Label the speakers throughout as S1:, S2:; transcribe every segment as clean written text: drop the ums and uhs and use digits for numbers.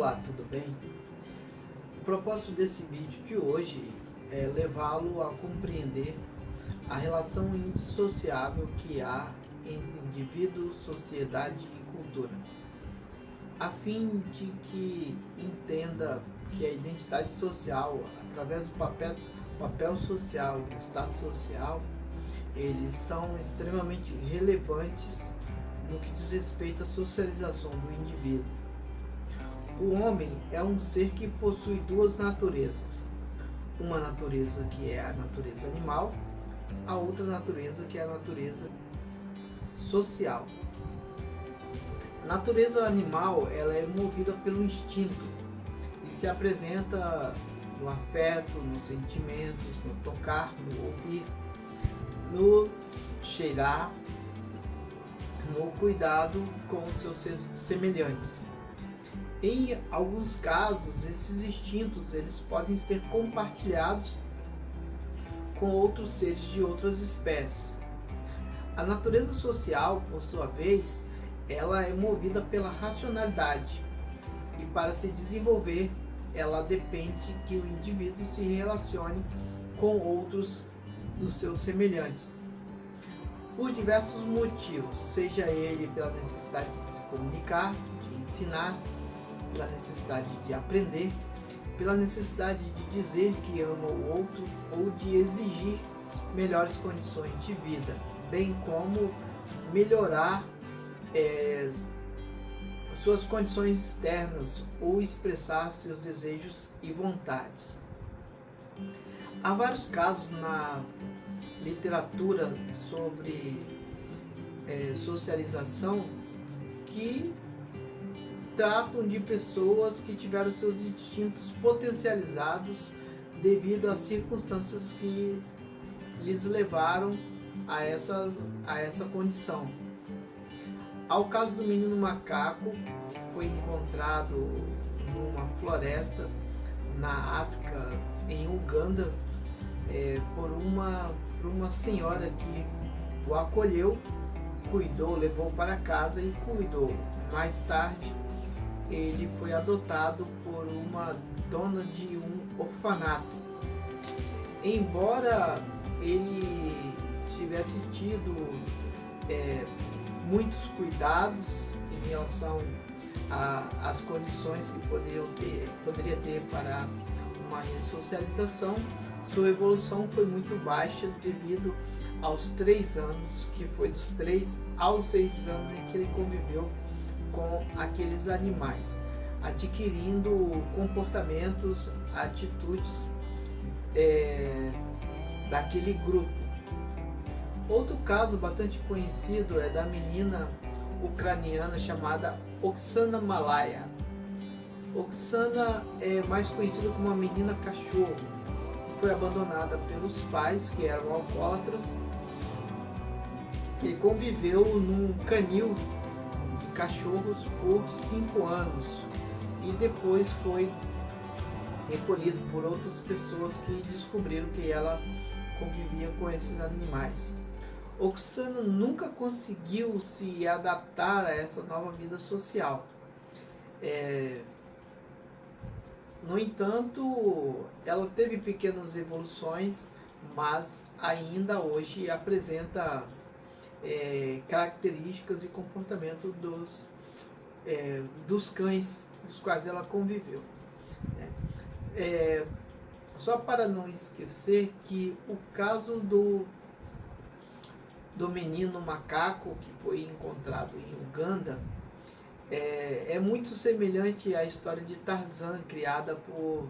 S1: Olá, tudo bem? O propósito desse vídeo de hoje é levá-lo a compreender a relação indissociável que há entre indivíduo, sociedade e cultura, a fim de que entenda que a identidade social, através do papel social e do estado social, eles são extremamente relevantes no que diz respeito à socialização do indivíduo. O homem é um ser que possui duas naturezas. Uma natureza que é a natureza animal, a outra natureza que é a natureza social. A natureza animal, ela é movida pelo instinto e se apresenta no afeto, nos sentimentos, no tocar, no ouvir, no cheirar, no cuidado com os seus semelhantes. Em alguns casos, esses instintos eles podem ser compartilhados com outros seres de outras espécies. A natureza social, por sua vez, ela é movida pela racionalidade e para se desenvolver, ela depende que o indivíduo se relacione com outros dos seus semelhantes. Por diversos motivos, seja ele pela necessidade de se comunicar, de ensinar, pela necessidade de aprender, pela necessidade de dizer que ama o outro ou de exigir melhores condições de vida, bem como melhorar suas condições externas ou expressar seus desejos e vontades. Há vários casos na literatura sobre socialização que tratam de pessoas que tiveram seus instintos potencializados devido às circunstâncias que lhes levaram a essa condição. Há o caso do menino macaco, que foi encontrado numa floresta na África, em Uganda, por uma senhora que o acolheu, cuidou, levou para casa e cuidou. Mais tarde, ele foi adotado por uma dona de um orfanato. Embora ele tivesse tido muitos cuidados em relação às condições que poderia ter para uma ressocialização, sua evolução foi muito baixa devido aos 3 anos, que foi dos 3 aos 6 anos em que ele conviveu com aqueles animais, adquirindo comportamentos, atitudes daquele grupo. Outro caso bastante conhecido é da menina ucraniana chamada Oksana Malaya. Oksana é mais conhecida como a menina cachorro. Foi abandonada pelos pais, que eram alcoólatras, e conviveu num canil cachorros por 5 anos e depois foi recolhido por outras pessoas que descobriram que ela convivia com esses animais. Oksana nunca conseguiu se adaptar a essa nova vida social. No entanto, ela teve pequenas evoluções, mas ainda hoje apresenta características e comportamento dos cães dos quais ela conviveu. Só para não esquecer que o caso do menino macaco que foi encontrado em Uganda é muito semelhante à história de Tarzan, criada por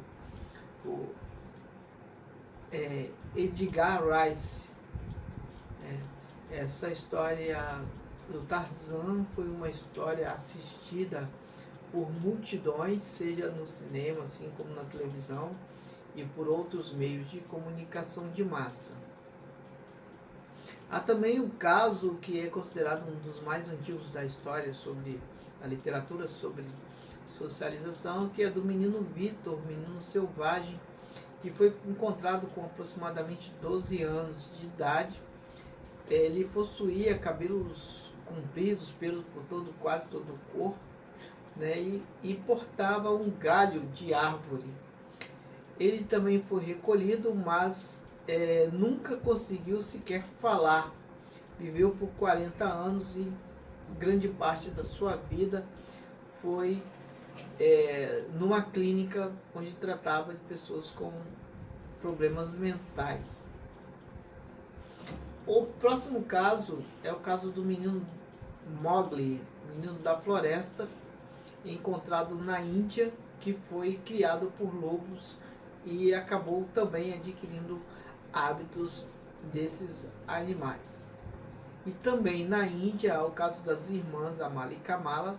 S1: Edgar Rice. Essa história do Tarzan foi uma história assistida por multidões, seja no cinema, assim como na televisão, e por outros meios de comunicação de massa. Há também um caso que é considerado um dos mais antigos da história da literatura sobre socialização, que é do menino Vitor, menino selvagem, que foi encontrado com aproximadamente 12 anos de idade. Ele possuía cabelos compridos, pelos por quase todo o corpo, né, e portava um galho de árvore. Ele também foi recolhido, mas nunca conseguiu sequer falar. Viveu por 40 anos e grande parte da sua vida foi numa clínica onde tratava de pessoas com problemas mentais. O próximo caso é o caso do menino Mowgli, menino da floresta, encontrado na Índia, que foi criado por lobos e acabou também adquirindo hábitos desses animais. E também na Índia há o caso das irmãs Amala e Kamala,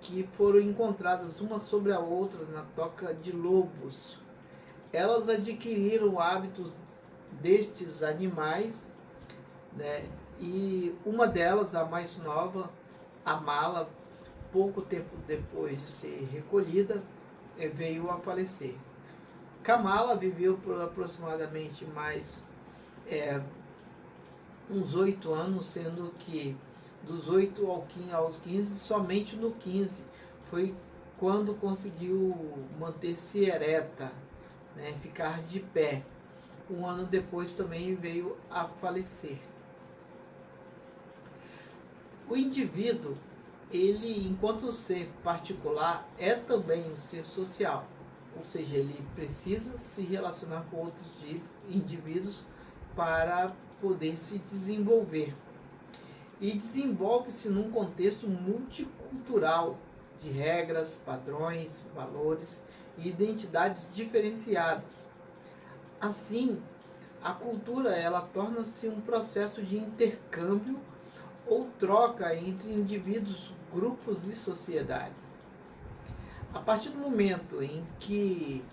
S1: que foram encontradas uma sobre a outra na toca de lobos. Elas adquiriram hábitos destes animais, né? E uma delas, a mais nova, a Mala, pouco tempo depois de ser recolhida, veio a falecer. Kamala viveu por aproximadamente mais uns 8 anos, sendo que dos 8 aos 15, somente no 15 foi quando conseguiu manter-se ereta, né, ficar de pé. Um ano depois também veio a falecer. O indivíduo, ele, enquanto ser particular, é também um ser social, ou seja, ele precisa se relacionar com outros indivíduos para poder se desenvolver. E desenvolve-se num contexto multicultural de regras, padrões, valores e identidades diferenciadas. Assim, a cultura ela torna-se um processo de intercâmbio ou troca entre indivíduos, grupos e sociedades. A partir do momento em que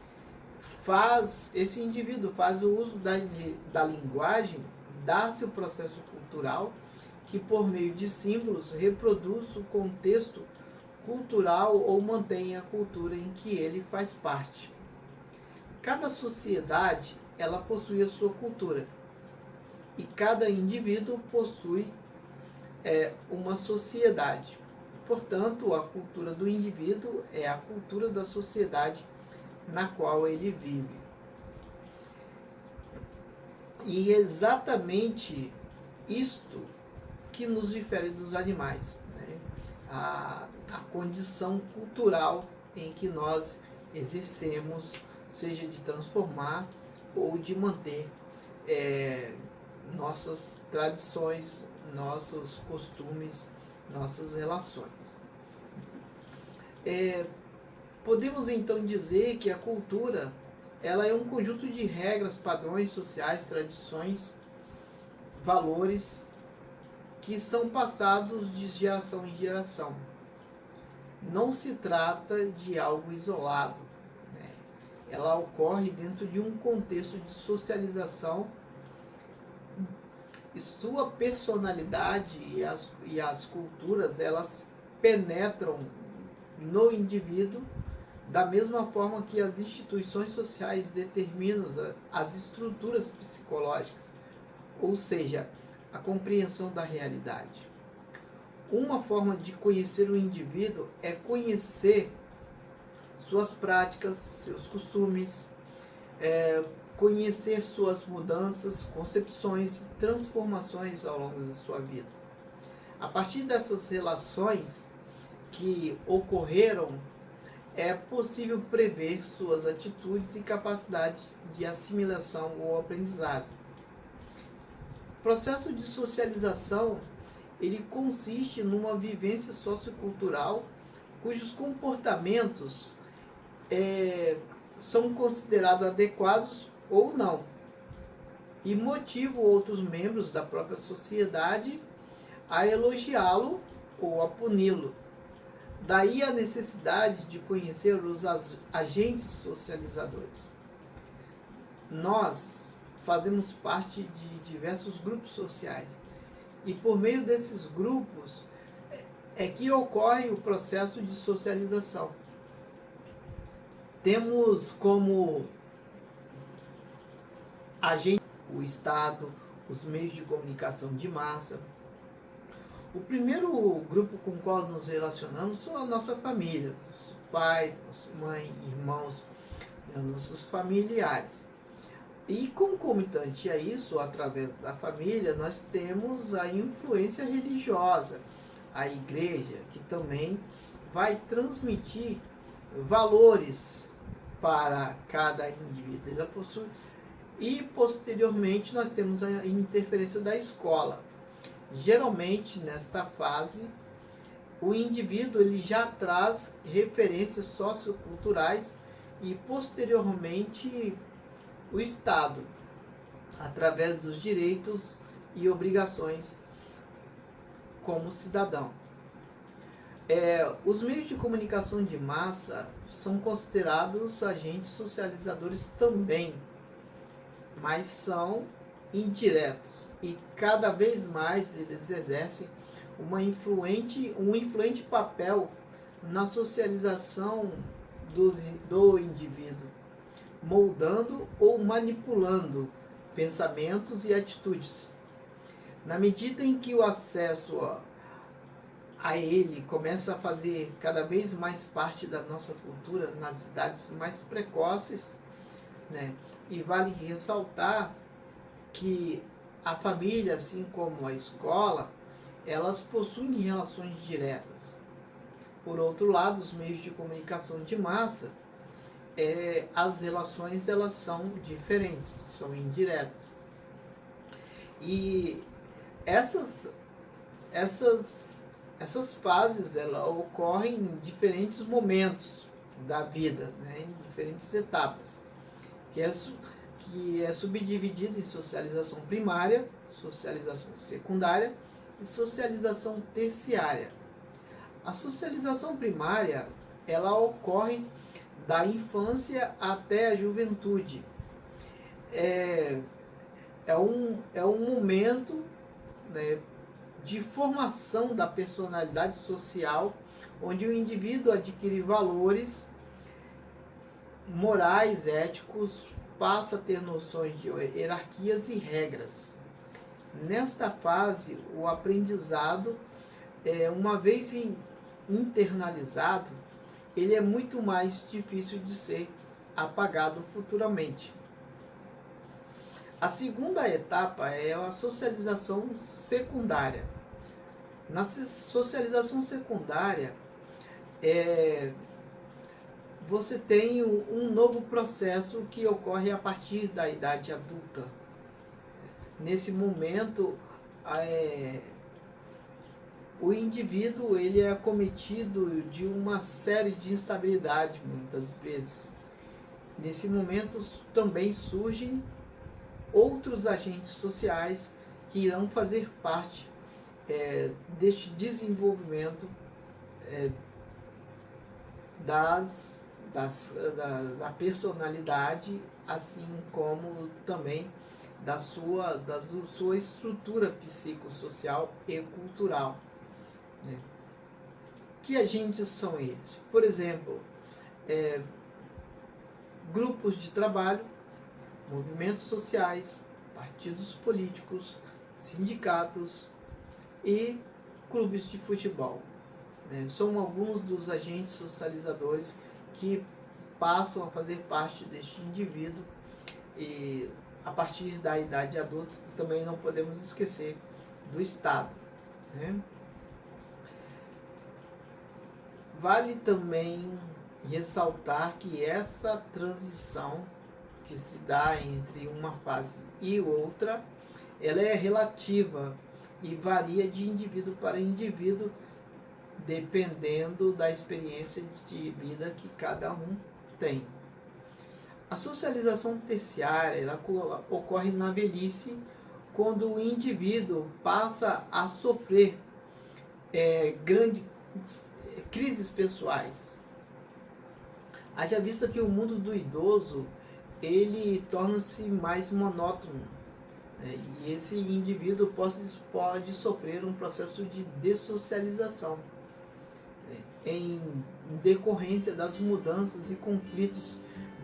S1: esse indivíduo faz o uso da linguagem, dá-se o processo cultural que, por meio de símbolos, reproduz o contexto cultural ou mantém a cultura em que ele faz parte. Cada sociedade ela possui a sua cultura e cada indivíduo possui uma sociedade. Portanto, a cultura do indivíduo é a cultura da sociedade na qual ele vive. E exatamente isto que nos difere dos animais, né? A condição cultural em que nós exercemos, seja de transformar ou de manter nossas tradições, nossos costumes, nossas relações. Podemos então dizer que a cultura ela é um conjunto de regras, padrões sociais, tradições, valores que são passados de geração em geração. Não se trata de algo isolado, né? Ela ocorre dentro de um contexto de socialização e sua personalidade e as culturas elas penetram no indivíduo da mesma forma que as instituições sociais determinam as estruturas psicológicas, ou seja, a compreensão da realidade. Uma forma de conhecer o indivíduo é conhecer suas práticas, seus costumes, conhecer suas mudanças, concepções e transformações ao longo da sua vida. A partir dessas relações que ocorreram, é possível prever suas atitudes e capacidade de assimilação ou aprendizado. O processo de socialização ele consiste numa vivência sociocultural cujos comportamentos são considerados adequados ou não, e motivam outros membros da própria sociedade a elogiá-lo ou a puni-lo. Daí a necessidade de conhecer os agentes socializadores. Nós fazemos parte de diversos grupos sociais e por meio desses grupos é que ocorre o processo de socialização. Temos como agente o Estado, os meios de comunicação de massa, O primeiro grupo com o qual nos relacionamos são a nossa família, nosso pai, nossa mãe, irmãos, nossos familiares. E concomitante a isso, através da família, nós temos a influência religiosa, a igreja, que também vai transmitir valores para cada indivíduo. Ela possui. E posteriormente nós temos a interferência da escola. Geralmente nesta fase o indivíduo ele já traz referências socioculturais e posteriormente o Estado, através dos direitos e obrigações como cidadão. Os meios de comunicação de massa são considerados agentes socializadores também, mas são indiretos e cada vez mais eles exercem um influente papel na socialização do indivíduo, moldando ou manipulando pensamentos e atitudes. Na medida em que o acesso a ele começa a fazer cada vez mais parte da nossa cultura nas idades mais precoces, né? E vale ressaltar que a família, assim como a escola, elas possuem relações diretas. Por outro lado, os meios de comunicação de massa, as relações elas são diferentes, são indiretas. E essas fases elas ocorrem em diferentes momentos da vida, né, em diferentes etapas, que é subdividido em socialização primária, socialização secundária e socialização terciária. A socialização primária ela ocorre da infância até a juventude. É um momento, né, de formação da personalidade social, onde o indivíduo adquire valores morais, éticos, passa a ter noções de hierarquias e regras. Nesta fase, o aprendizado, uma vez internalizado, ele é muito mais difícil de ser apagado futuramente. A segunda etapa é a socialização secundária. Na socialização secundária, você tem um novo processo que ocorre a partir da idade adulta. Nesse momento, o indivíduo ele é acometido de uma série de instabilidades, muitas vezes. Nesse momento também surgem outros agentes sociais que irão fazer parte deste desenvolvimento da personalidade, assim como também da sua estrutura psicossocial e cultural. Né? Que agentes são eles? Por exemplo, grupos de trabalho, movimentos sociais, partidos políticos, sindicatos e clubes de futebol. Né? São alguns dos agentes socializadores que passam a fazer parte deste indivíduo e a partir da idade adulta. Também não podemos esquecer do Estado. Né? Vale também ressaltar que essa transição que se dá entre uma fase e outra, ela é relativa e varia de indivíduo para indivíduo, dependendo da experiência de vida que cada um tem. A socialização terciária ela ocorre na velhice, quando o indivíduo passa a sofrer grandes crises pessoais. Haja vista que o mundo do idoso ele torna-se mais monótono, né? E esse indivíduo pode sofrer um processo de dessocialização, né? Em decorrência das mudanças e conflitos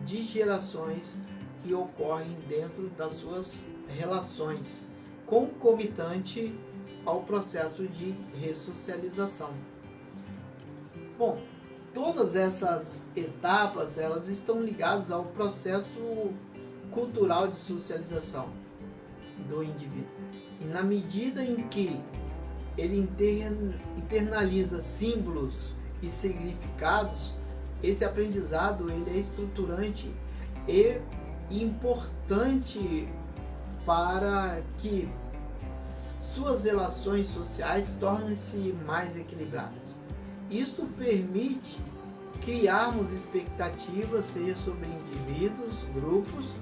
S1: de gerações que ocorrem dentro das suas relações, concomitante ao processo de ressocialização. Bom, todas essas etapas elas estão ligadas ao processo cultural de socialização do indivíduo. E na medida em que ele internaliza símbolos e significados, esse aprendizado ele é estruturante e importante para que suas relações sociais tornem-se mais equilibradas. Isso permite criarmos expectativas, seja sobre indivíduos, grupos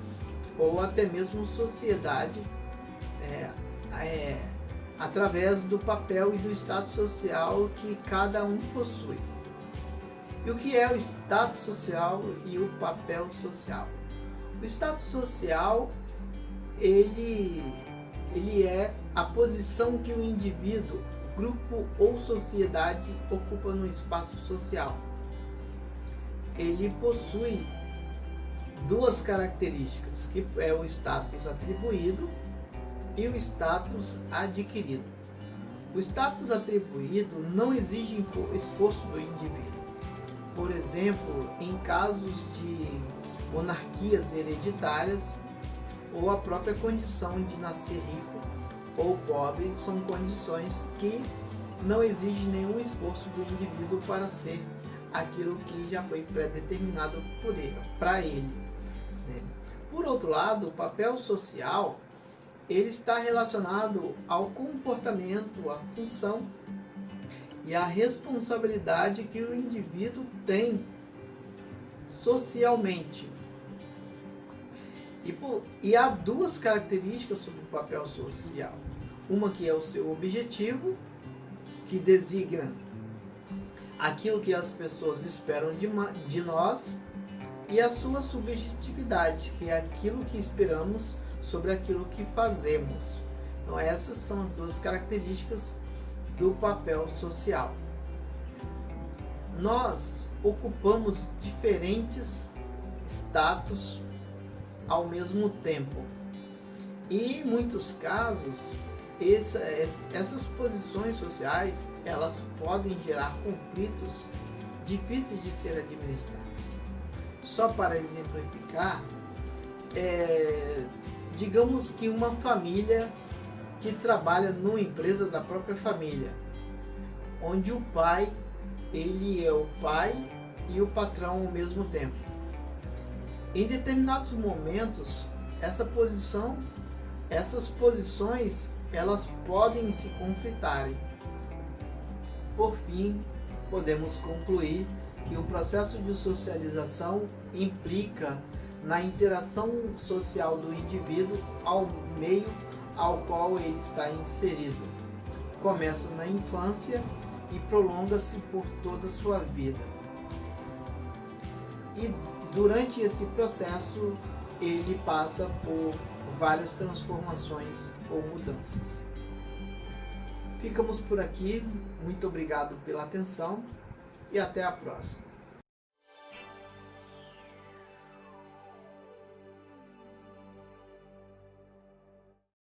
S1: ou até mesmo sociedade, através do papel e do status social que cada um possui. E o que é o status social e o papel social? O status social ele é a posição que o indivíduo, grupo ou sociedade ocupa no espaço social. Ele possui duas características, que é o status atribuído e o status adquirido. O status atribuído não exige esforço do indivíduo. Por exemplo, em casos de monarquias hereditárias ou a própria condição de nascer rico ou pobre são condições que não exigem nenhum esforço do indivíduo para ser aquilo que já foi predeterminado para ele. Por outro lado, o papel social ele está relacionado ao comportamento, à função e à responsabilidade que o indivíduo tem socialmente. E há duas características sobre o papel social. Uma que é o seu objetivo, que designa aquilo que as pessoas esperam de nós, e a sua subjetividade, que é aquilo que esperamos sobre aquilo que fazemos. Então essas são as duas características do papel social. Nós ocupamos diferentes status ao mesmo tempo. E em muitos casos, essas posições sociais, elas podem gerar conflitos difíceis de ser administrados. Só para exemplificar, digamos que uma família que trabalha numa empresa da própria família, onde o pai, ele é o pai e o patrão ao mesmo tempo. Em determinados momentos, essas posições, elas podem se conflitarem. Por fim, podemos concluir que o processo de socialização implica na interação social do indivíduo ao meio ao qual ele está inserido. Começa na infância e prolonga-se por toda a sua vida. E durante esse processo, ele passa por várias transformações ou mudanças. Ficamos por aqui. Muito obrigado pela atenção e até a próxima.